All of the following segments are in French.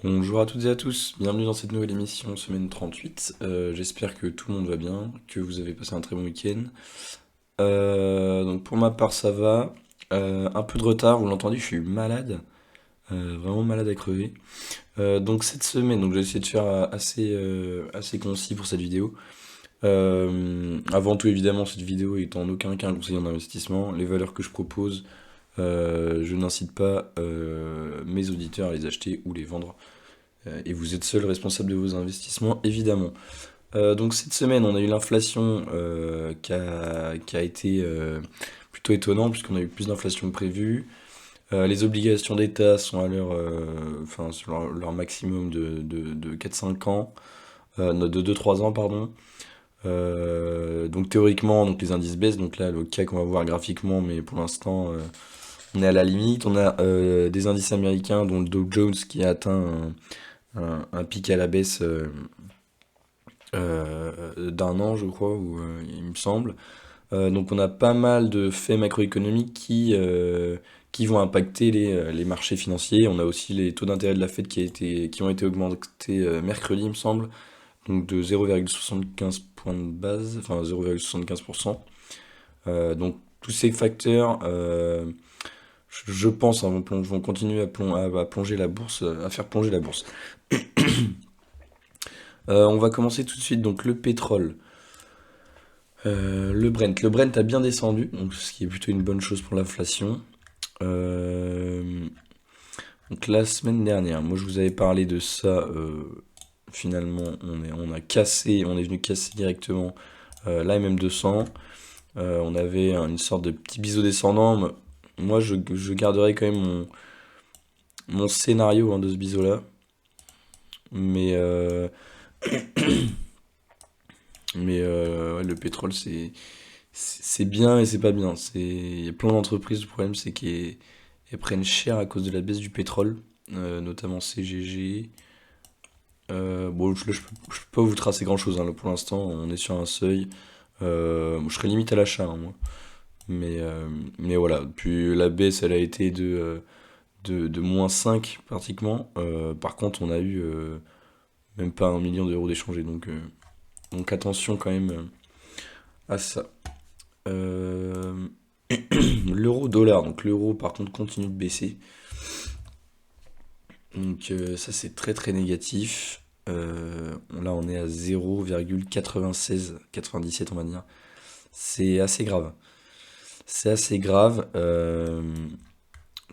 Bonjour à toutes et à tous, bienvenue dans cette nouvelle émission, semaine 38. J'espère que tout le monde va bien, que vous avez passé un très bon week-end. Donc pour ma part ça va. Un peu de retard, vous l'entendez, je suis malade, vraiment malade à crever. Donc cette semaine, donc j'ai essayé de faire assez concis pour cette vidéo. Avant tout évidemment, cette vidéo est en aucun cas un conseil en investissement. Les valeurs que je propose, je n'incite pas mes auditeurs à les acheter ou les vendre. Et vous êtes seul responsable de vos investissements, évidemment. Donc cette semaine, on a eu l'inflation qui a été plutôt étonnant puisqu'on a eu plus d'inflation que prévu. Les obligations d'État sont à enfin, sur leur maximum de 4-5 ans, de 2-3 ans, pardon. Donc théoriquement, donc les indices baissent. Donc là, le CAC, on va voir graphiquement, mais pour l'instant, on est à la limite. On a des indices américains, dont le Dow Jones qui a atteint un pic à la baisse d'un an, je crois, ou il me semble. Donc on a pas mal de faits macroéconomiques qui vont impacter les marchés financiers. On a aussi les taux d'intérêt de la Fed qui ont été augmentés mercredi, il me semble, donc de 0,75 points de base, enfin 0,75%. Donc tous ces facteurs, je pense, hein, vont continuer à plonger la bourse, à faire plonger la bourse. On va commencer tout de suite, donc le pétrole. Le Brent. Le Brent a bien descendu, donc ce qui est plutôt une bonne chose pour l'inflation. Euh, donc la semaine dernière, moi je vous avais parlé de ça. Finalement, on est venu casser directement l'AMM 200. On avait une sorte de petit biseau descendant. Moi, je garderai quand même mon scénario, hein, de ce biseau-là. Mais, ouais, le pétrole, c'est bien et c'est pas bien. Il y a plein d'entreprises, le problème c'est qu'elles prennent cher à cause de la baisse du pétrole, notamment CGG. Bon, je peux pas vous tracer grand-chose, hein, là, pour l'instant, on est sur un seuil. Je serais limite à l'achat, hein, moi. Mais voilà, puis la baisse, elle a été de -5 pratiquement. Par contre, on a eu même pas 1 million d'euros d'échangés, donc attention quand même à ça. Euh, L'euro-dollar, donc l'euro par contre continue de baisser. Donc ça c'est très très négatif. Là on est à 0,9697 on va dire. C'est assez grave. C'est assez grave.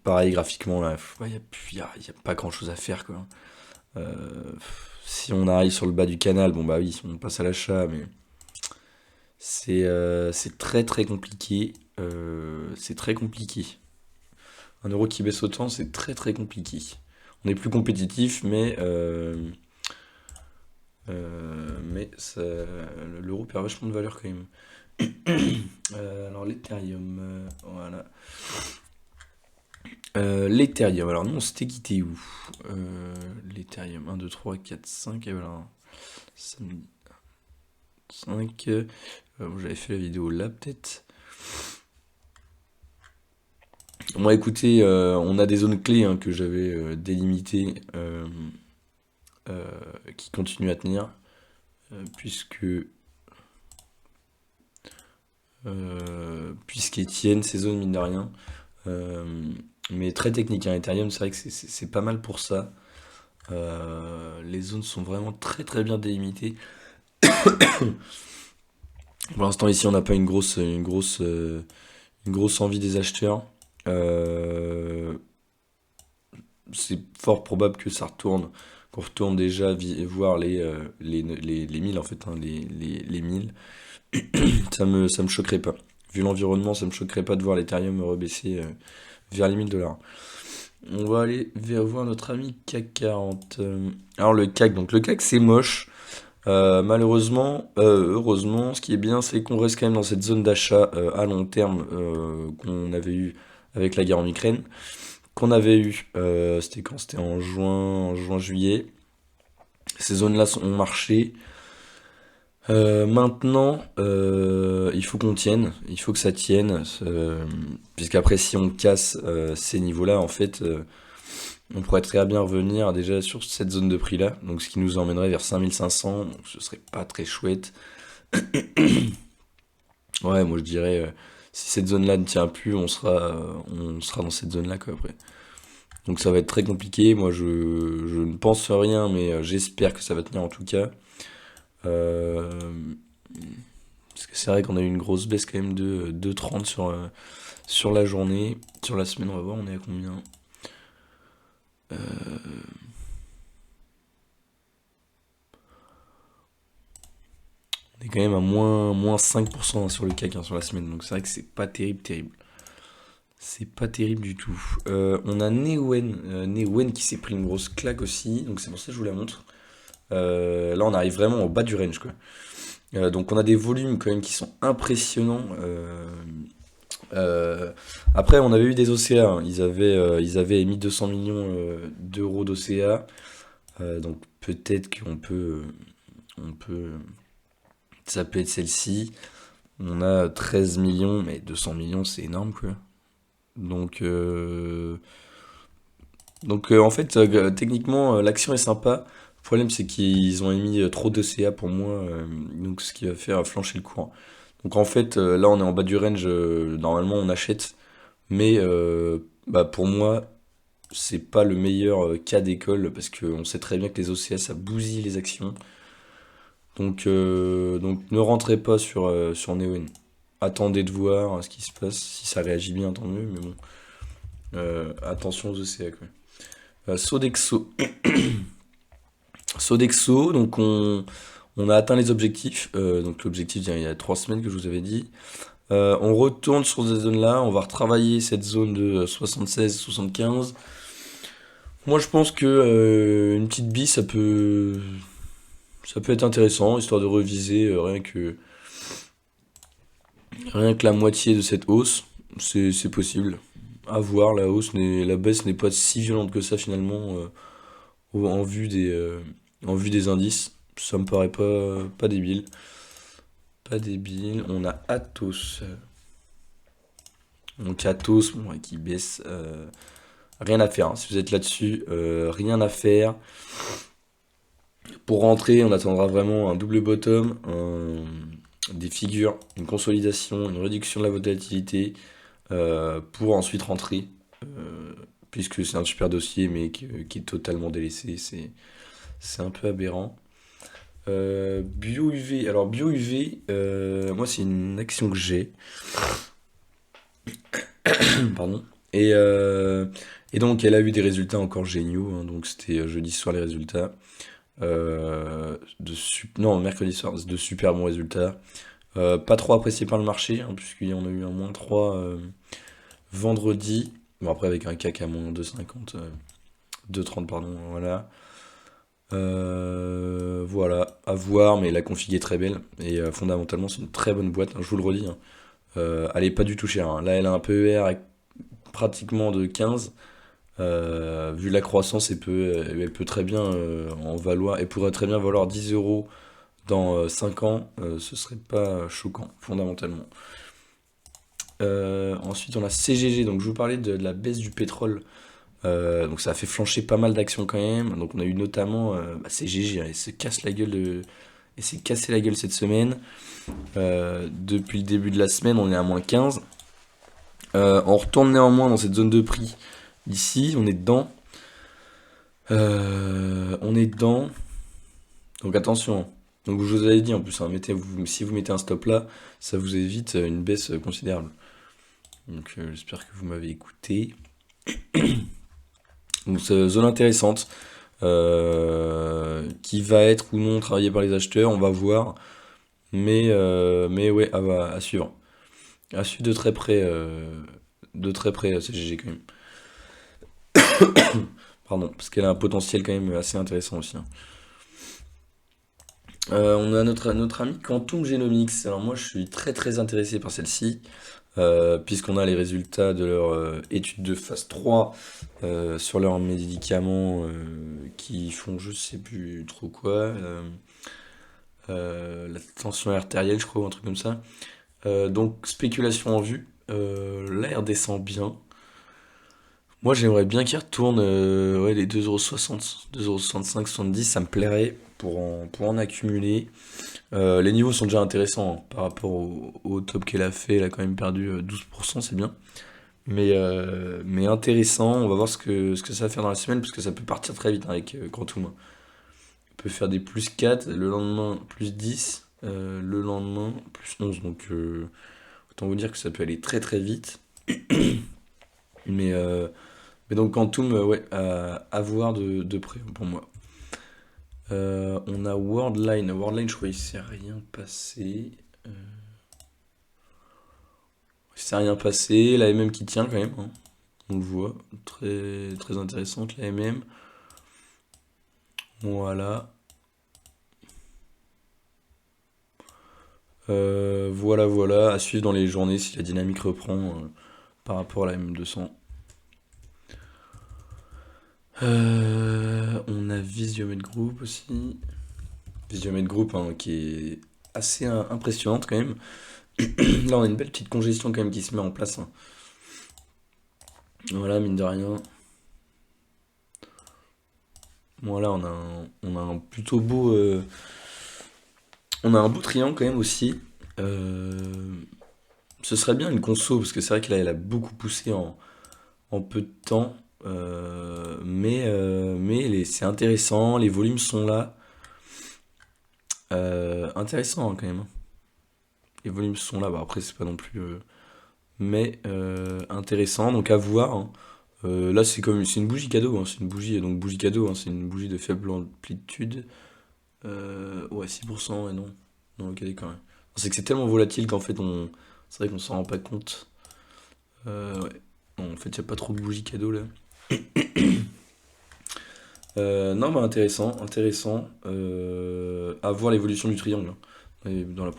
Pareil graphiquement là, il y a pas grand chose à faire quoi. Si on arrive sur le bas du canal, bon bah oui, on passe à l'achat, mais c'est très très compliqué. C'est très compliqué. Un euro qui baisse autant, c'est très très compliqué. On est plus compétitif, l'euro perd vachement de valeur quand même. Alors l'Ethereum, voilà. L'Ethereum, alors nous on s'était quitté où? L'Ethereum, 1, 2, 3, 4, 5, et voilà. Samedi 5. J'avais fait la vidéo là peut-être. Bon écoutez, on a des zones clés, hein, que j'avais délimitées, euh, qui continuent à tenir, puisqu'elles tiennent ces zones mine de rien. Euh, mais très technique, hein, Ethereum, c'est vrai que c'est pas mal pour ça. Les zones sont vraiment très très bien délimitées. Pour l'instant ici on n'a pas une grosse envie des acheteurs. Euh, c'est fort probable que ça retourne, qu'on retourne déjà voir les 1000 en fait, hein, les 1000. Ça me choquerait pas. Vu l'environnement, ça me choquerait pas de voir l'Ethereum rebaisser vers les 1000 $. On va aller voir notre ami CAC 40. Alors le CAC, donc le CAC c'est moche. Malheureusement, heureusement, ce qui est bien, c'est qu'on reste quand même dans cette zone d'achat à long terme qu'on avait eu avec la guerre en Ukraine. Qu'on avait eu, c'était quand? C'était en juin, juillet. Ces zones-là ont marché. Maintenant, il faut qu'on tienne, il faut que ça tienne, puisqu'après si on casse ces niveaux-là, en fait, On pourrait très bien revenir déjà sur cette zone de prix là, donc ce qui nous emmènerait vers 5500, donc ce serait pas très chouette. Ouais, moi je dirais, si cette zone là ne tient plus, on sera dans cette zone là quoi après. Donc ça va être très compliqué, moi je ne pense rien, mais j'espère que ça va tenir en tout cas. Euh, Parce que c'est vrai qu'on a eu une grosse baisse quand même de 2,30 sur la journée. Sur la semaine, on va voir, on est à combien? On est quand même à moins 5% sur le CAC sur la semaine. Donc c'est vrai que c'est pas terrible, terrible. C'est pas terrible du tout. On a Neoen qui s'est pris une grosse claque aussi. Donc c'est pour ça que je vous la montre. Là, on arrive vraiment au bas du range, quoi. Donc on a des volumes quand même qui sont impressionnants. Euh, Après, on avait eu des OCA, hein. Ils avaient émis 200 millions d'euros d'OCA. Donc peut-être ça peut être celle-ci. On a 13 millions, mais 200 millions, c'est énorme, quoi. Donc, en fait, techniquement, l'action est sympa. Le problème, c'est qu'ils ont émis trop d'OCA pour moi, donc ce qui va faire flancher le cours. Donc en fait, là, on est en bas du range. Normalement, on achète. Mais bah, pour moi, c'est pas le meilleur cas d'école parce qu'on sait très bien que les OCA ça bousille les actions. Donc ne rentrez pas sur Neoen. Attendez de voir ce qui se passe. Si ça réagit bien, tant mieux. Mais bon, attention aux OCA quoi. Sodexo. Sodexo, donc on a atteint les objectifs. Donc l'objectif il y a 3 semaines que je vous avais dit. On retourne sur cette zone-là. On va retravailler cette zone de 76-75. Moi, je pense que une petite bille, ça peut être intéressant, histoire de reviser rien que la moitié de cette hausse. C'est possible. À voir, la baisse n'est pas si violente que ça finalement en vue des indices. Ça me paraît pas débile. Pas débile. On a Atos. Donc Atos, bon, qui baisse. Rien à faire, hein. Si vous êtes là-dessus, rien à faire. Pour rentrer, on attendra vraiment un double bottom, des figures, une consolidation, une réduction de la volatilité pour ensuite rentrer. Puisque c'est un super dossier mais qui est totalement délaissé, c'est un peu aberrant. Bio UV, alors Bio UV, moi c'est une action que j'ai, pardon. Et donc elle a eu des résultats encore géniaux, hein. Donc c'était jeudi soir les résultats. Non, mercredi soir, de super bons résultats. Pas trop apprécié par le marché, hein, puisqu'il y en a eu un -3 vendredi. Bon, après, avec un CAC à -2,50, 2,30, pardon, voilà. Voilà, à voir, mais la config est très belle. Et fondamentalement, c'est une très bonne boîte, hein, je vous le redis, hein. Elle est pas du tout chère, hein. Là, elle a un PER pratiquement de 15. Vu la croissance, elle peut très bien en valoir, elle pourrait très bien valoir 10 euros dans 5 ans, ce serait pas choquant, fondamentalement. Ensuite, on a CGG, donc je vous parlais de la baisse du pétrole, donc ça a fait flancher pas mal d'actions quand même. Donc on a eu notamment CGG, hein, elle s'est cassé la gueule cette semaine. Depuis le début de la semaine, on est à -15. On retourne néanmoins dans cette zone de prix. Ici, on est dedans. On est dedans. Donc attention. Donc je vous avais dit en plus, hein, si vous mettez un stop là, ça vous évite une baisse considérable. Donc j'espère que vous m'avez écouté. Donc c'est une zone intéressante qui va être ou non travaillée par les acheteurs, on va voir. Mais ouais, à suivre. À suivre de très près, CGG quand même. Pardon, parce qu'elle a un potentiel quand même assez intéressant aussi, hein. On a notre ami Quantum Genomics. Alors moi je suis très très intéressé par celle-ci, puisqu'on a les résultats de leur étude de phase 3 sur leurs médicaments qui font je sais plus trop quoi, la tension artérielle je crois, ou un truc comme ça. Donc spéculation en vue. Là elle redescend bien. Moi, j'aimerais bien qu'il retourne ouais, les 2,60 €, 2,65 €, 70, ça me plairait pour en accumuler. Les niveaux sont déjà intéressants hein, par rapport au top qu'elle a fait. Elle a quand même perdu 12%, c'est bien. Mais intéressant, on va voir ce que ça va faire dans la semaine, parce que ça peut partir très vite hein, avec Quantum. On peut faire des plus 4 le lendemain plus 10 le lendemain plus 11. Donc autant vous dire que ça peut aller très très vite. Mais, euh, mais donc Quantum, ouais, à voir de près pour moi. On a Worldline. Worldline, je crois qu'il s'est rien passé. Il s'est rien passé. La MM qui tient quand même, hein. On le voit. Très, très intéressante la MM. Voilà. Voilà, voilà. À suivre dans les journées si la dynamique reprend par rapport à la M200. On a Visiomed Group aussi. Visiomed Group hein, qui est assez impressionnante quand même. Là, on a une belle petite congestion quand même qui se met en place, hein. Voilà, mine de rien. Voilà, on a un plutôt beau, on a un beau triangle quand même aussi. Euh, Ce serait bien une conso parce que c'est vrai qu'elle elle a beaucoup poussé en peu de temps. Mais c'est intéressant, les volumes sont là. Intéressant hein, quand même, hein. Les volumes sont là. Bah, après, c'est pas non plus. Mais intéressant, donc à voir, hein. Là, c'est une bougie cadeau, hein. C'est une bougie, donc bougie cadeau, hein. C'est une bougie de faible amplitude. Ouais, 6%, et non. Non, ok, quand même. C'est que c'est tellement volatile qu'en fait, c'est vrai qu'on s'en rend pas compte. Ouais. Non, en fait, il n'y a pas trop de bougies cadeau là. Non, bah intéressant, intéressant. À voir l'évolution du triangle hein, et dans la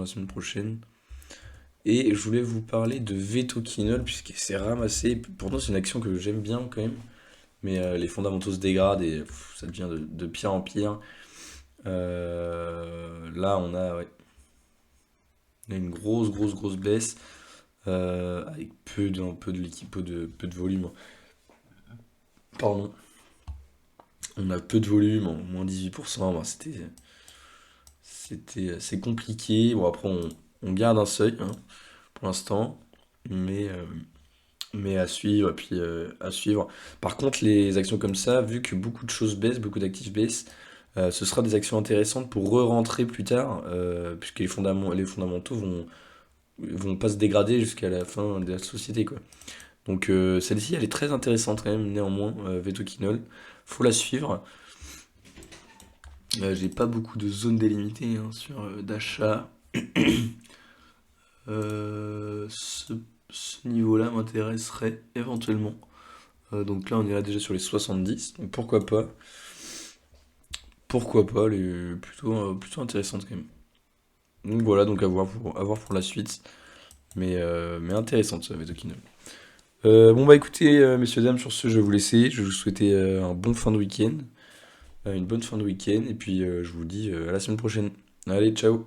semaine prochaine. Et je voulais vous parler de Vetoquinol, puisqu'il s'est ramassé. Pourtant, c'est une action que j'aime bien quand même. Mais les fondamentaux se dégradent et ça devient de pire en pire. Là, ouais, on a une grosse, grosse, grosse baisse. Avec un peu de l'équipe, peu de volume. Pardon. On a peu de volume, en moins 18%. Bah, c'était assez compliqué. Bon, après, on garde un seuil hein, pour l'instant. Mais, euh, mais à suivre, et puis à suivre. Par contre, les actions comme ça, vu que beaucoup de choses baissent, beaucoup d'actifs baissent, ce sera des actions intéressantes pour re-rentrer plus tard, puisque les fondamentaux vont pas se dégrader jusqu'à la fin de la société, quoi. Donc celle-ci, elle est très intéressante quand même, néanmoins, Vetoquinol. Faut la suivre. J'ai pas beaucoup de zones délimitées hein, sur d'achat. Ce niveau-là m'intéresserait éventuellement. Donc là, on est là déjà sur les 70. Donc pourquoi pas? Pourquoi pas? Elle est plutôt intéressante quand même. Donc voilà, donc à voir pour la suite. Mais intéressante, ça, Vetoquinol. Bon bah écoutez, messieurs, dames, sur ce, je vais vous laisser. Je vais vous souhaiter un bon fin de week-end, une bonne fin de week-end, et puis je vous dis à la semaine prochaine. Allez, ciao!